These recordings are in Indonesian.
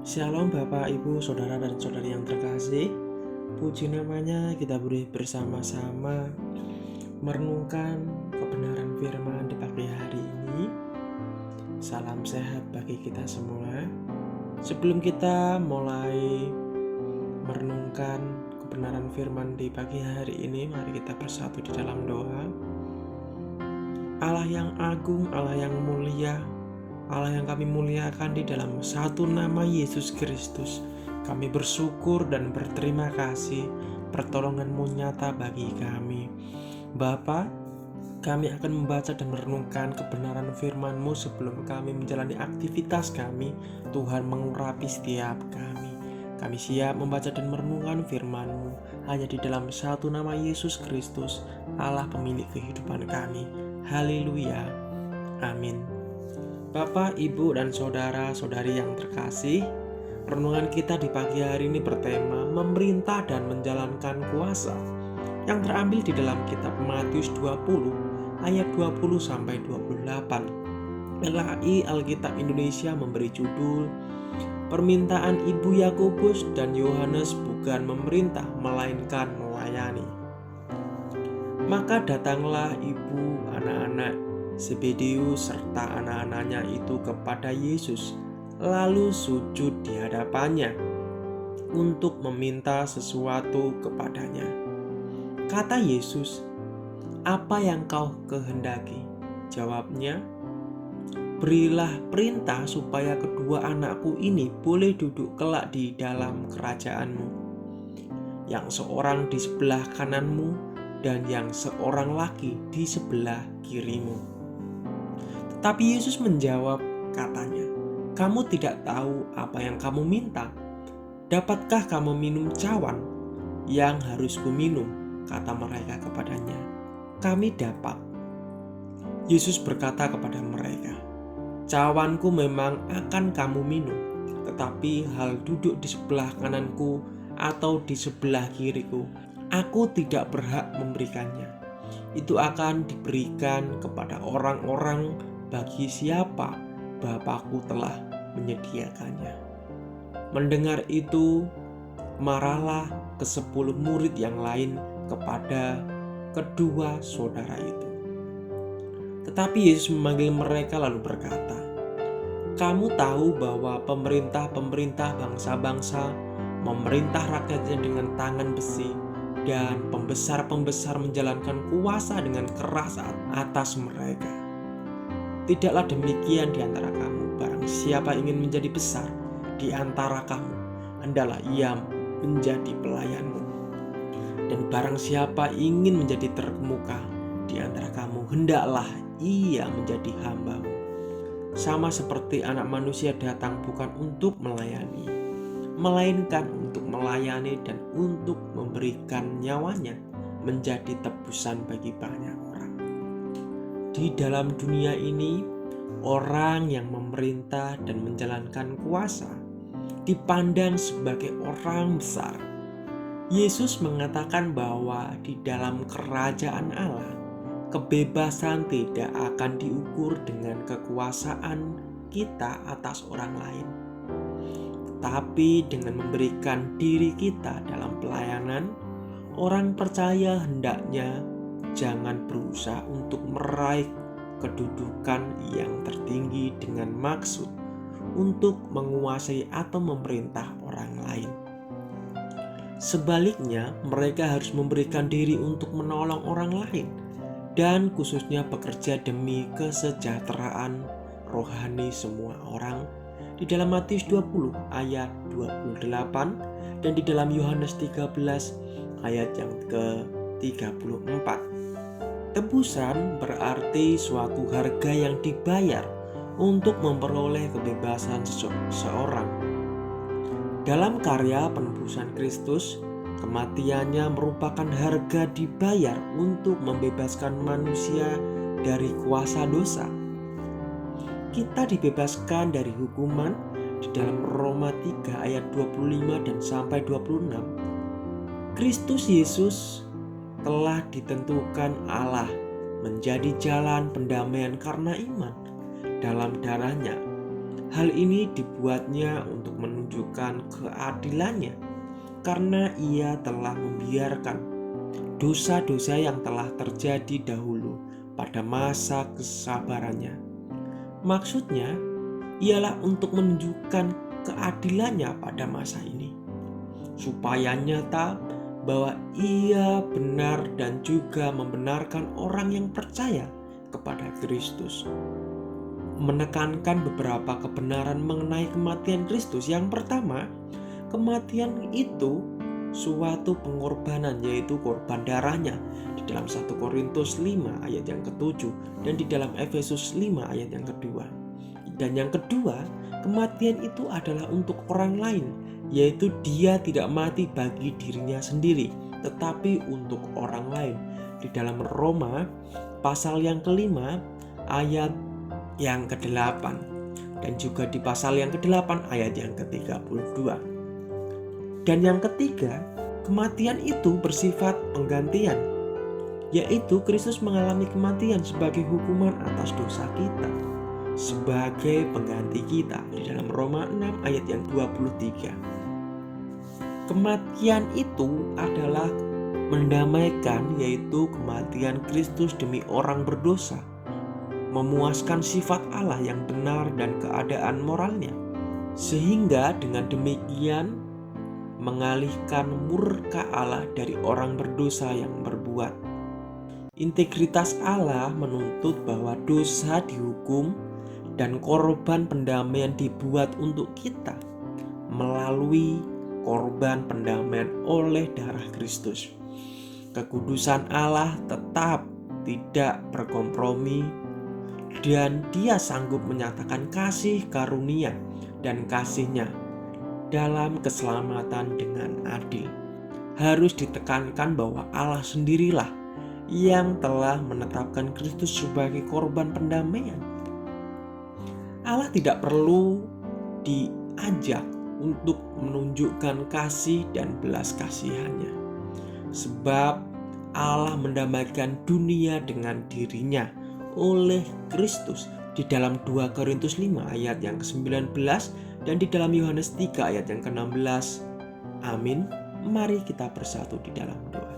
Shalom Bapak, Ibu, Saudara dan Saudari yang terkasih. Puji namanya kita boleh bersama-sama merenungkan kebenaran firman di pagi hari ini. Salam sehat bagi kita semua. Sebelum kita mulai merenungkan kebenaran firman di pagi hari ini, mari kita bersatu di dalam doa. Allah yang agung, Allah yang mulia, Allah yang kami muliakan di dalam satu nama Yesus Kristus, kami bersyukur dan berterima kasih pertolongan-Mu nyata bagi kami. Bapa, kami akan membaca dan merenungkan kebenaran firman-Mu sebelum kami menjalani aktivitas kami. Tuhan mengurapi setiap kami. Kami siap membaca dan merenungkan firman-Mu hanya di dalam satu nama Yesus Kristus, Allah pemilik kehidupan kami. Haleluya. Amin. Bapak, Ibu, dan saudara-saudari yang terkasih, renungan kita di pagi hari ini bertema memerintah dan menjalankan kuasa yang terambil di dalam kitab Matius 20 ayat 20-28. LAI Alkitab Indonesia memberi judul Permintaan Ibu Yakobus dan Yohanes bukan memerintah melainkan melayani. Maka datanglah ibu, anak-anak Zebedeus serta anak-anaknya itu kepada Yesus, lalu sujud di hadapannya untuk meminta sesuatu kepadanya. Kata Yesus, "Apa yang kau kehendaki?" Jawabnya, "Berilah perintah supaya kedua anakku ini boleh duduk kelak di dalam kerajaan-Mu, yang seorang di sebelah kanan-Mu dan yang seorang lagi di sebelah kiri-Mu." Tapi Yesus menjawab, katanya, "Kamu tidak tahu apa yang kamu minta. Dapatkah kamu minum cawan yang harus kuminum?" Kata mereka kepadanya, "Kami dapat." Yesus berkata kepada mereka, "Cawanku memang akan kamu minum, tetapi hal duduk di sebelah kananku atau di sebelah kiriku, aku tidak berhak memberikannya. Itu akan diberikan kepada orang-orang bagi siapa Bapakku telah menyediakannya." Mendengar itu, marahlah ke-10 murid yang lain kepada kedua saudara itu. Tetapi Yesus memanggil mereka lalu berkata, "Kamu tahu bahwa pemerintah-pemerintah bangsa-bangsa memerintah rakyatnya dengan tangan besi, dan pembesar-pembesar menjalankan kuasa dengan keras atas mereka. Tidaklah demikian di antara kamu. Barang siapa ingin menjadi besar di antara kamu, hendaklah ia menjadi pelayanmu. Dan barang siapa ingin menjadi terkemuka di antara kamu, hendaklah ia menjadi hambamu. Sama seperti Anak Manusia datang bukan untuk melayani, melainkan untuk melayani dan untuk memberikan nyawanya menjadi tebusan bagi banyak orang." Di dalam dunia ini, orang yang memerintah dan menjalankan kuasa dipandang sebagai orang besar. Yesus mengatakan bahwa di dalam kerajaan Allah, kebebasan tidak akan diukur dengan kekuasaan kita atas orang lain, tetapi dengan memberikan diri kita dalam pelayanan. Orang percaya hendaknya jangan berusaha untuk meraih kedudukan yang tertinggi dengan maksud untuk menguasai atau memerintah orang lain. Sebaliknya, mereka harus memberikan diri untuk menolong orang lain dan khususnya bekerja demi kesejahteraan rohani semua orang. Di dalam Matius 20 ayat 28 dan di dalam Yohanes 13 ayat yang ke-34. Tebusan berarti suatu harga yang dibayar untuk memperoleh kebebasan seseorang. Dalam karya penebusan Kristus, kematiannya merupakan harga dibayar untuk membebaskan manusia dari kuasa dosa. Kita dibebaskan dari hukuman di dalam Roma 3 ayat 25 dan sampai 26. Kristus Yesus telah ditentukan Allah menjadi jalan pendamaian karena iman dalam darahnya. Hal ini dibuatnya untuk menunjukkan menunjukkan keadilannya karena Ia telah membiarkan dosa-dosa yang telah terjadi dahulu pada masa kesabarannya. Maksudnya ialah untuk menunjukkan keadilannya pada masa ini, supaya nyata bahwa Ia benar dan juga membenarkan orang yang percaya kepada Kristus. Menekankan beberapa kebenaran mengenai kematian Kristus. Yang pertama, kematian itu suatu pengorbanan, yaitu korban darahnya di dalam 1 Korintus 5 ayat yang ke-7 dan di dalam Efesus 5 ayat yang kedua. Dan yang kedua, kematian itu adalah untuk orang lain, yaitu Dia tidak mati bagi dirinya sendiri, tetapi untuk orang lain. Di dalam Roma pasal yang ke-5 ayat yang ke-8 dan juga di pasal yang ke-8 ayat yang ke-32. Dan yang ketiga, kematian itu bersifat penggantian, yaitu Kristus mengalami kematian sebagai hukuman atas dosa kita, sebagai pengganti kita di dalam Roma 6 ayat yang 23. Kematian itu adalah mendamaikan, yaitu kematian Kristus demi orang berdosa, memuaskan sifat Allah yang benar dan keadaan moralnya, sehingga dengan demikian mengalihkan murka Allah dari orang berdosa yang berbuat. Integritas Allah menuntut bahwa dosa dihukum dan korban pendamaian dibuat untuk kita melalui korban pendamaian oleh darah Kristus. Kekudusan Allah tetap tidak berkompromi dan Dia sanggup menyatakan kasih karunia dan kasih-Nya dalam keselamatan dengan adil. Harus ditekankan bahwa Allah sendirilah yang telah menetapkan Kristus sebagai korban pendamaian. Allah tidak perlu diajak untuk menunjukkan kasih dan belas kasihannya, sebab Allah mendamaikan dunia dengan dirinya oleh Kristus di dalam 2 Korintus 5 ayat yang ke-19 dan di dalam Yohanes 3 ayat yang ke-16. Amin. Mari kita bersatu di dalam doa.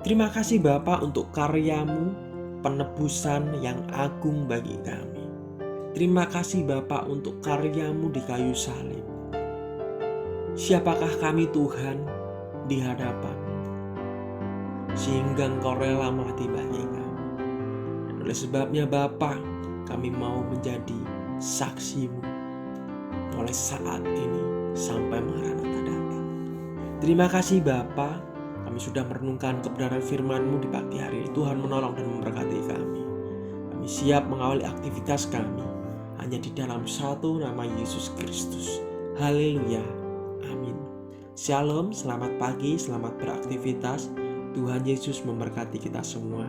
Terima kasih Bapa untuk karya-Mu penebusan yang agung bagi kami. Terima kasih Bapa untuk karya-Mu di kayu salib. Siapakah kami Tuhan di hadapan sehingga Engkau rela mati bagi kami. Dan oleh sebabnya Bapa, kami mau menjadi saksi-Mu mulai saat ini sampai Maranatha datang. Terima kasih Bapa, kami sudah merenungkan kebenaran firman-Mu di pagi hari ini. Tuhan menolong dan memberkati kami. Kami siap mengawali aktivitas kami hanya di dalam satu nama Yesus Kristus. Haleluya. Amin. Shalom, selamat pagi, selamat beraktivitas. Tuhan Yesus memberkati kita semua.